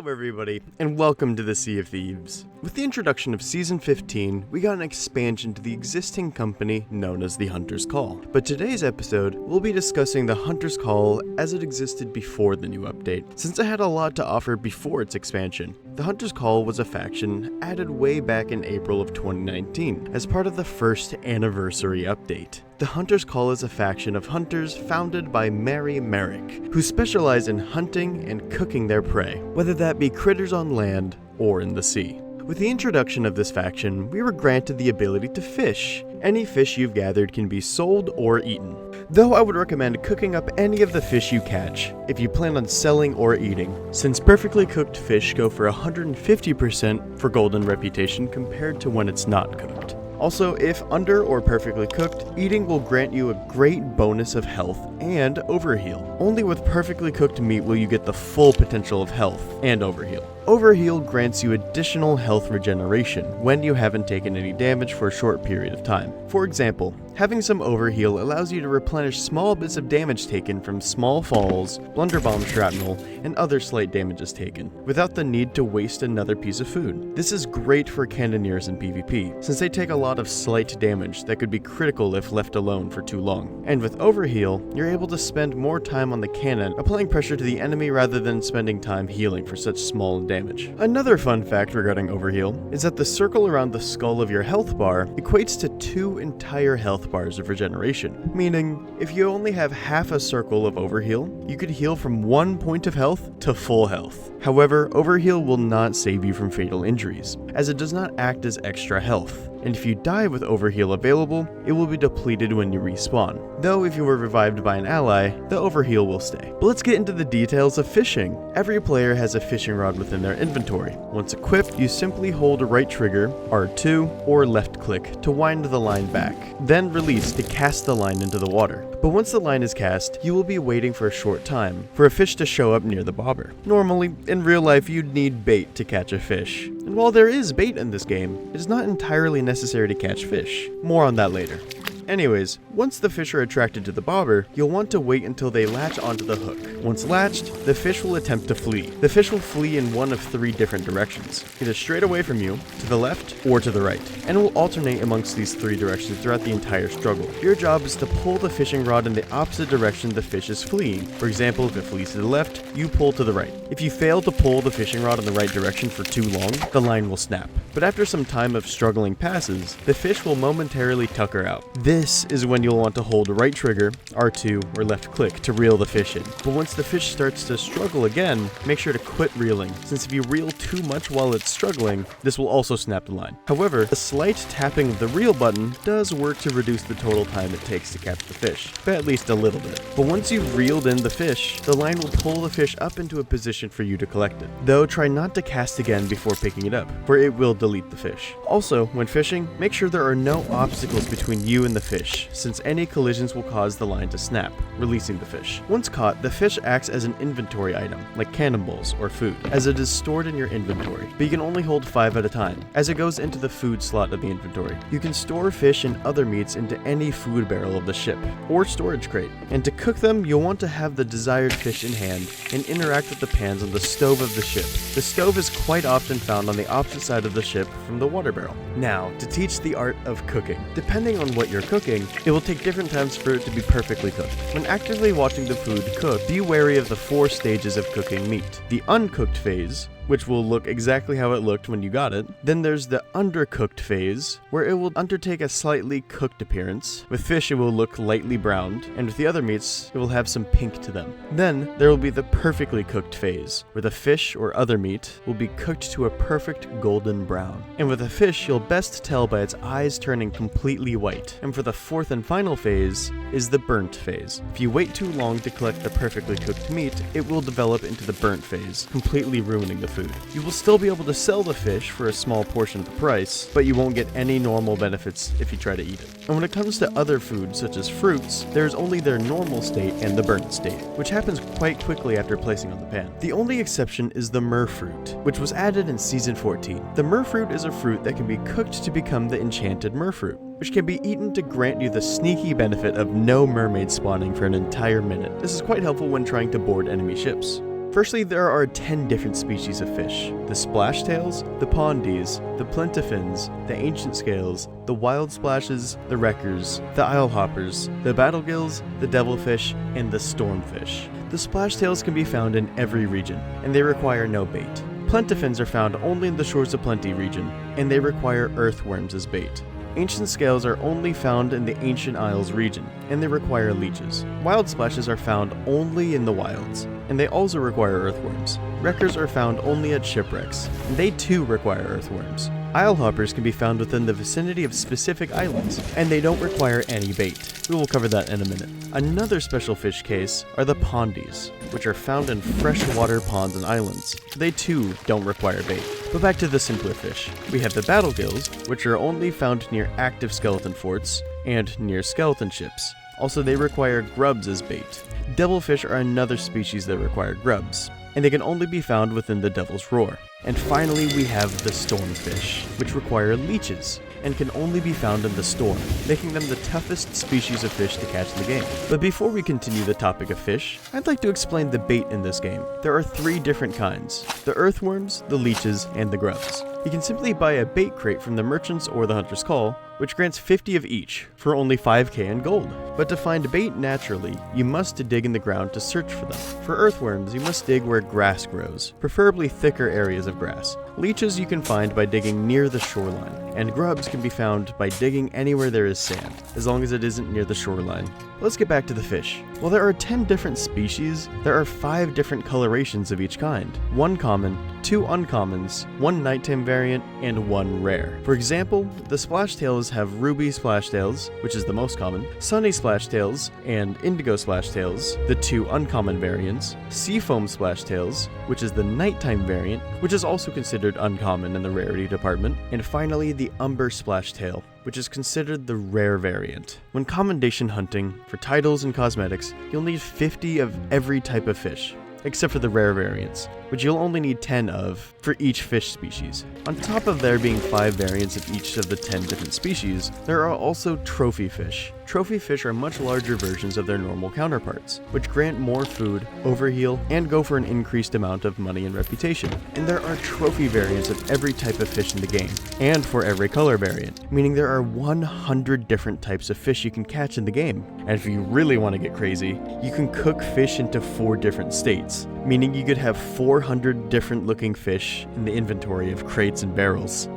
Hello everybody, and welcome to the Sea of Thieves. With the introduction of Season 15, we got an expansion to the existing company known as the Hunter's Call. But today's episode, we'll be discussing the Hunter's Call as it existed before the new update, since it had a lot to offer before its expansion. The Hunter's Call was a faction added way back in April of 2019, as part of the first anniversary update. The Hunter's Call is a faction of hunters founded by Mary Merrick, who specialize in hunting and cooking their prey, whether that be critters on land or in the sea. With the introduction of this faction, we were granted the ability to fish. Any fish you've gathered can be sold or eaten, though I would recommend cooking up any of the fish you catch if you plan on selling or eating, since perfectly cooked fish go for 150% for golden reputation compared to when it's not cooked. Also, if under or perfectly cooked, eating will grant you a great bonus of health and overheal. Only with perfectly cooked meat will you get the full potential of health and overheal. Overheal grants you additional health regeneration when you haven't taken any damage for a short period of time. For example, having some overheal allows you to replenish small bits of damage taken from small falls, blunderbomb shrapnel, and other slight damages taken, without the need to waste another piece of food. This is great for cannoneers in PvP, since they take a lot of slight damage that could be critical if left alone for too long. And with overheal, you're able to spend more time on the cannon, applying pressure to the enemy rather than spending time healing for such small damage. Another fun fact regarding overheal is that the circle around the skull of your health bar equates to 2 entire health bars of regeneration, meaning if you only have half a circle of overheal, you could heal from 1 point of health to full health. However, overheal will not save you from fatal injuries, as it does not act as extra health. And if you die with overheal available, it will be depleted when you respawn. Though if you were revived by an ally, the overheal will stay. But let's get into the details of fishing. Every player has a fishing rod within their inventory. Once equipped, you simply hold right trigger, R2, or left click to wind the line back, then release to cast the line into the water. But once the line is cast, you will be waiting for a short time for a fish to show up near the bobber. Normally, in real life, you'd need bait to catch a fish. And while there is bait in this game, it is not entirely necessary to catch fish. More on that later. Anyways, once the fish are attracted to the bobber, you'll want to wait until they latch onto the hook. Once latched, the fish will attempt to flee. The fish will flee in one of 3 different directions, either straight away from you, to the left, or to the right, and will alternate amongst these 3 directions throughout the entire struggle. Your job is to pull the fishing rod in the opposite direction the fish is fleeing. For example, if it flees to the left, you pull to the right. If you fail to pull the fishing rod in the right direction for too long, the line will snap. But after some time of struggling passes, the fish will momentarily tucker out. This is when you'll want to hold right trigger, R2, or left click to reel the fish in. But once the fish starts to struggle again, make sure to quit reeling, since if you reel too much while it's struggling, this will also snap the line. However, a slight tapping of the reel button does work to reduce the total time it takes to catch the fish, by at least a little bit. But once you've reeled in the fish, the line will pull the fish up into a position for you to collect it. Though try not to cast again before picking it up, for it will delete the fish. Also, when fishing, make sure there are no obstacles between you and the fish, since any collisions will cause the line to snap, releasing the fish. Once caught, the fish acts as an inventory item, like cannonballs or food, as it is stored in your inventory, but you can only hold 5 at a time, as it goes into the food slot of the inventory. You can store fish and other meats into any food barrel of the ship, or storage crate, and to cook them, you'll want to have the desired fish in hand and interact with the pans on the stove of the ship. The stove is quite often found on the opposite side of the ship from the water barrel. Now, to teach the art of cooking. Depending on what you're cooking, it will take different times for it to be perfectly cooked. When actively watching the food cook, be wary of the 4 stages of cooking meat. The uncooked phase, which will look exactly how it looked when you got it. Then there's the undercooked phase, where it will undertake a slightly cooked appearance. With fish, it will look lightly browned, and with the other meats, it will have some pink to them. Then there will be the perfectly cooked phase, where the fish or other meat will be cooked to a perfect golden brown. And with a fish, you'll best tell by its eyes turning completely white. And for the 4th and final phase is the burnt phase. If you wait too long to collect the perfectly cooked meat, it will develop into the burnt phase, completely ruining the food. You will still be able to sell the fish for a small portion of the price, but you won't get any normal benefits if you try to eat it. And when it comes to other foods such as fruits, there is only their normal state and the burnt state, which happens quite quickly after placing on the pan. The only exception is the myrrh fruit, which was added in Season 14. The myrrh fruit is a fruit that can be cooked to become the enchanted myrrh fruit, which can be eaten to grant you the sneaky benefit of no mermaid spawning for an entire minute. This is quite helpful when trying to board enemy ships. Firstly, there are 10 different species of fish: the splashtails, the pondies, the plentifins, the ancient scales, the wild splashes, the wreckers, the islehoppers, the battlegills, the devilfish, and the stormfish. The splashtails can be found in every region, and they require no bait. Plentifins are found only in the Shores of Plenty region, and they require earthworms as bait. Ancient scales are only found in the Ancient Isles region, and they require leeches. Wild splashes are found only in the wilds, and they also require earthworms. Wreckers are found only at shipwrecks, and they too require earthworms. Islehoppers can be found within the vicinity of specific islands, and they don't require any bait. We will cover that in a minute. Another special fish case are the pondies, which are found in freshwater ponds and islands. They too don't require bait. But back to the simpler fish. We have the battlegills, which are only found near active skeleton forts and near skeleton ships. Also, they require grubs as bait. Devilfish are another species that require grubs, and they can only be found within the Devil's Roar. And finally, we have the stormfish, which require leeches and can only be found in the storm, making them the toughest species of fish to catch in the game. But before we continue the topic of fish, I'd like to explain the bait in this game. There are 3 different kinds: the earthworms, the leeches, and the grubs. You can simply buy a bait crate from the merchants or the hunter's call, which grants 50 of each for only 5k in gold. But to find bait naturally, you must dig in the ground to search for them. For earthworms, you must dig where grass grows, preferably thicker areas of grass. Leeches you can find by digging near the shoreline, and grubs can be found by digging anywhere there is sand, as long as it isn't near the shoreline. Let's get back to the fish. While there are 10 different species, there are 5 different colorations of each kind: 1 common, 2 uncommons, 1 nighttime variant, and 1 rare. For example, the splashtails have ruby splashtails, which is the most common, sunny splashtails, and indigo splashtails, the 2 uncommon variants, seafoam splashtails, which is the nighttime variant, which is also considered uncommon in the rarity department, and finally the umber splashtail, which is considered the rare variant. When commendation hunting for titles and cosmetics, you'll need 50 of every type of fish, except for the rare variants, which you'll only need 10 of for each fish species. On top of there being 5 variants of each of the 10 different species, there are also trophy fish. Trophy fish are much larger versions of their normal counterparts, which grant more food, overheal, and go for an increased amount of money and reputation. And there are trophy variants of every type of fish in the game, and for every color variant, meaning there are 100 different types of fish you can catch in the game. And if you really want to get crazy, you can cook fish into 4 different states, meaning you could have 400 different looking fish in the inventory of crates and barrels.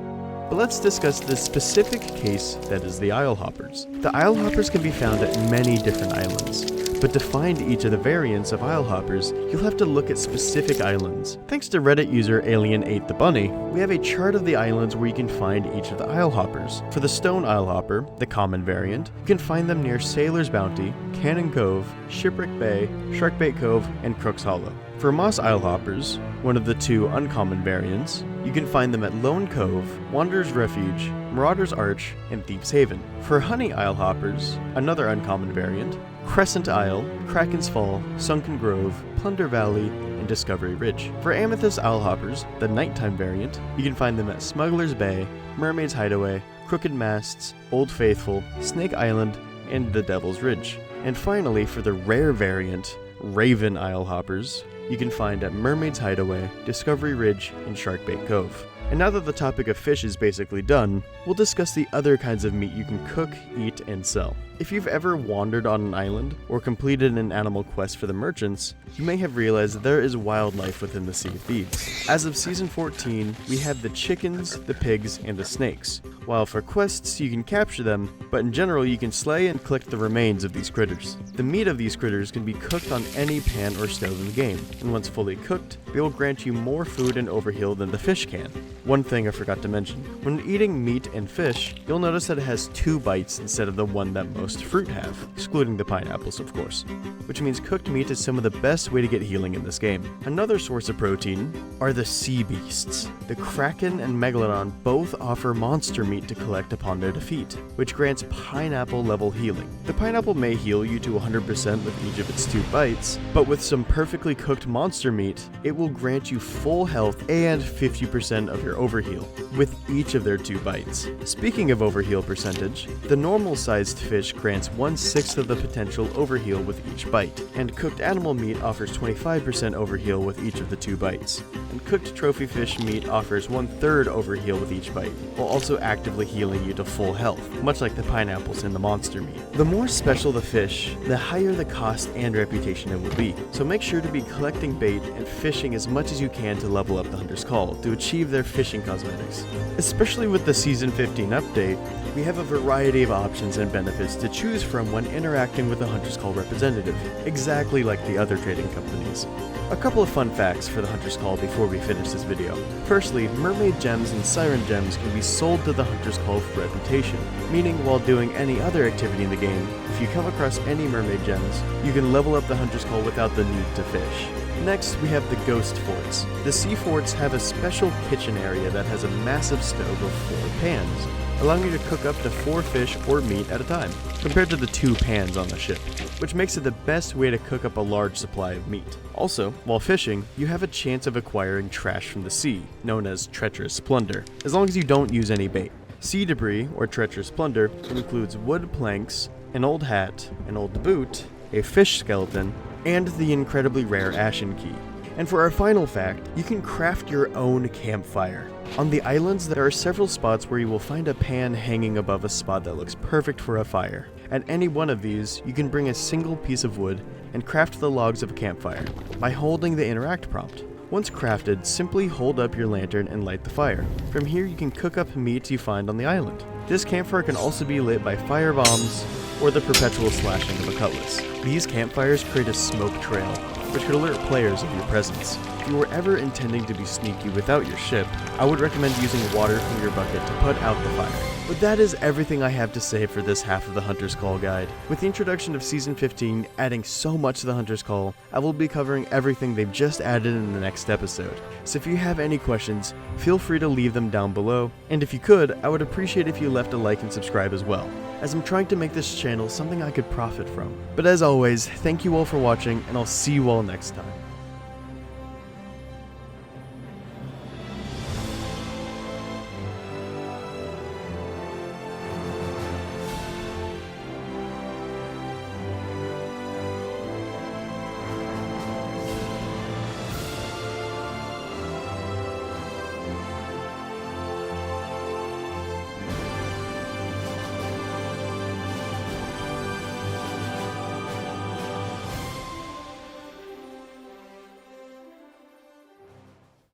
But let's discuss the specific case that is the islehoppers. The islehoppers can be found at many different islands, but to find each of the variants of islehoppers, you'll have to look at specific islands. Thanks to Reddit user Alien8thebunny, we have a chart of the islands where you can find each of the islehoppers. For the stone islehopper, the common variant, you can find them near Sailor's Bounty, Cannon Cove, Shipwreck Bay, Sharkbait Cove, and Crook's Hollow. For moss islehoppers, one of the 2 uncommon variants, you can find them at Lone Cove, Wanderer's Refuge, Marauder's Arch, and Thief's Haven. For honey islehoppers, another uncommon variant, Crescent Isle, Kraken's Fall, Sunken Grove, Plunder Valley, and Discovery Ridge. For amethyst islehoppers, the nighttime variant, you can find them at Smuggler's Bay, Mermaid's Hideaway, Crooked Masts, Old Faithful, Snake Island, and the Devil's Ridge. And finally, for the rare variant, Raven islehoppers, you can find at Mermaid's Hideaway, Discovery Ridge, and Sharkbait Cove. And now that the topic of fish is basically done, we'll discuss the other kinds of meat you can cook, eat, and sell. If you've ever wandered on an island or completed an animal quest for the merchants, you may have realized that there is wildlife within the Sea of Thieves. As of Season 14, we have the chickens, the pigs, and the snakes. While for quests, you can capture them, but in general you can slay and collect the remains of these critters. The meat of these critters can be cooked on any pan or stove in the game, and once fully cooked, they will grant you more food and overheal than the fish can. One thing I forgot to mention, when eating meat and fish, you'll notice that it has 2 bites instead of the one that most fruit have, excluding the pineapples of course, which means cooked meat is some of the best way to get healing in this game. Another source of protein are the sea beasts. The Kraken and Megalodon both offer monster meat to collect upon their defeat, which grants pineapple level healing. The pineapple may heal you to 100% with each of its 2 bites, but with some perfectly cooked monster meat, it will grant you full health and 50% of your their overheal with each of their 2 bites. Speaking of overheal percentage, the normal sized fish grants 1/6 of the potential overheal with each bite, and cooked animal meat offers 25% overheal with each of the 2 bites, and cooked trophy fish meat offers 1/3 overheal with each bite, while also actively healing you to full health, much like the pineapples in the monster meat. The more special the fish, the higher the cost and reputation it will be, so make sure to be collecting bait and fishing as much as you can to level up the Hunter's Call to achieve their fishing cosmetics. Especially with the Season 15 update, we have a variety of options and benefits to choose from when interacting with the Hunter's Call representative, exactly like the other trading companies. A couple of fun facts for the Hunter's Call before we finish this video. Firstly, mermaid gems and siren gems can be sold to the Hunter's Call for reputation, meaning while doing any other activity in the game, if you come across any mermaid gems, you can level up the Hunter's Call without the need to fish. Next, we have the Ghost Forts. The sea forts have a special kitchen area that has a massive stove of 4 pans, allowing you to cook up to 4 fish or meat at a time, compared to the 2 pans on the ship, which makes it the best way to cook up a large supply of meat. Also, while fishing, you have a chance of acquiring trash from the sea, known as treacherous plunder, as long as you don't use any bait. Sea debris, or treacherous plunder, includes wood planks, an old hat, an old boot, a fish skeleton, and the incredibly rare ashen key. And for our final fact, you can craft your own campfire. On the islands, there are several spots where you will find a pan hanging above a spot that looks perfect for a fire. At any one of these, you can bring a single piece of wood and craft the logs of a campfire by holding the interact prompt. Once crafted, simply hold up your lantern and light the fire. From here, you can cook up meat you find on the island. This campfire can also be lit by fire bombs or the perpetual slashing of a cutlass. These campfires create a smoke trail, which could alert players of your presence. If you were ever intending to be sneaky without your ship, I would recommend using water from your bucket to put out the fire. But that is everything I have to say for this half of the Hunter's Call guide. With the introduction of Season 15 adding so much to the Hunter's Call, I will be covering everything they've just added in the next episode. So if you have any questions, feel free to leave them down below, and if you could, I would appreciate if you left a like and subscribe as well, as I'm trying to make this channel something I could profit from. But as always, thank you all for watching, and I'll see you all next time.